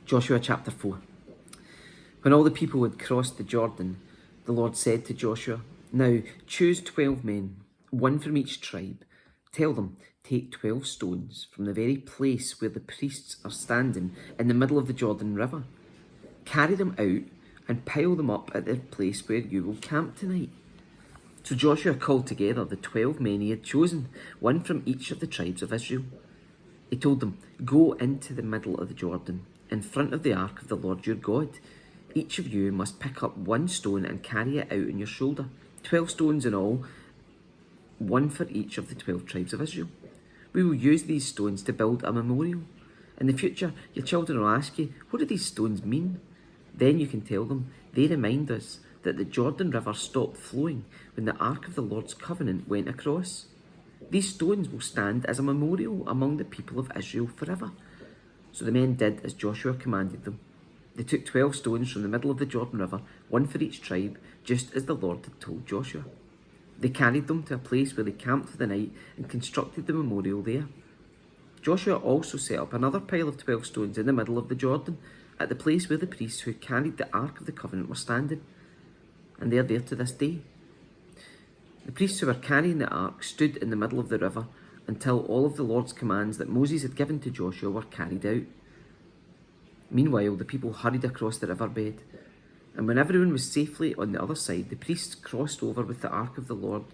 Joshua chapter 4. When all the people had crossed the Jordan, the Lord said to Joshua, "Now choose 12 men, one from each tribe. Tell them, take 12 stones from the very place where the priests are standing in the middle of the Jordan River. Carry them out and pile them up at the place where you will camp tonight." So Joshua called together the 12 men he had chosen, one from each of the tribes of Israel. He told them, "Go into the middle of the Jordan, in front of the ark of the Lord your God. Each of you must pick up one stone and carry it out on your shoulder. 12 stones in all, one for each of the 12 tribes of Israel. We will use these stones to build a memorial. In the future, your children will ask you, 'What do these stones mean?' Then you can tell them, 'They remind us that the Jordan River stopped flowing when the ark of the Lord's covenant went across.' These stones will stand as a memorial among the people of Israel forever." So the men did as Joshua commanded them. They took 12 stones from the middle of the Jordan River, one for each tribe, just as the Lord had told Joshua. They carried them to a place where they camped for the night and constructed the memorial there. Joshua also set up another pile of 12 stones in the middle of the Jordan, at the place where the priests who carried the Ark of the Covenant were standing. And they are there to this day. The priests who were carrying the Ark stood in the middle of the river until all of the Lord's commands that Moses had given to Joshua were carried out. Meanwhile, the people hurried across the riverbed, and when everyone was safely on the other side, the priests crossed over with the Ark of the Lord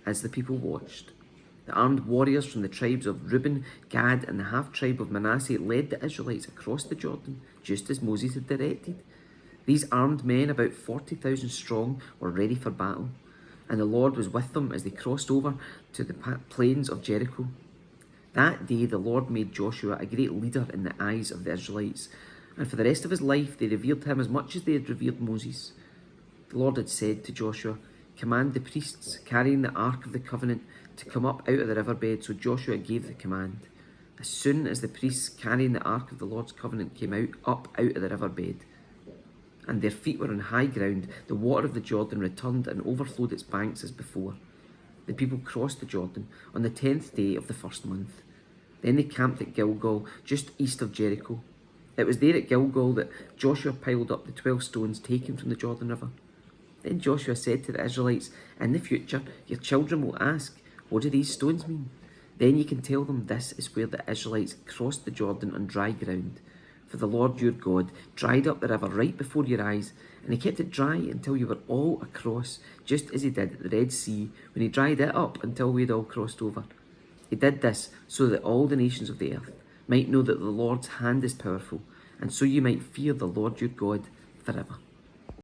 as the people watched. The armed warriors from the tribes of Reuben, Gad, and the half-tribe of Manasseh led the Israelites across the Jordan, just as Moses had directed. These armed men, about 40,000 strong, were ready for battle, and the Lord was with them as they crossed over to the plains of Jericho. That day the Lord made Joshua a great leader in the eyes of the Israelites, and for the rest of his life they revered him as much as they had revered Moses. The Lord had said to Joshua, "Command the priests carrying the Ark of the Covenant to come up out of the riverbed," so Joshua gave the command. As soon as the priests carrying the Ark of the Lord's Covenant came up out of the riverbed, and their feet were on high ground, the water of the Jordan returned and overflowed its banks as before. The people crossed the Jordan on the 10th day of the first month. Then they camped at Gilgal, just east of Jericho. It was there at Gilgal that Joshua piled up the 12 stones taken from the Jordan River. Then Joshua said to the Israelites, "In the future, your children will ask, 'What do these stones mean?' Then you can tell them this is where the Israelites crossed the Jordan on dry ground. For the Lord your God dried up the river right before your eyes, and he kept it dry until you were all across, just as he did at the Red Sea when he dried it up until we had all crossed over. He did this so that all the nations of the earth might know that the Lord's hand is powerful, and so you might fear the Lord your God forever."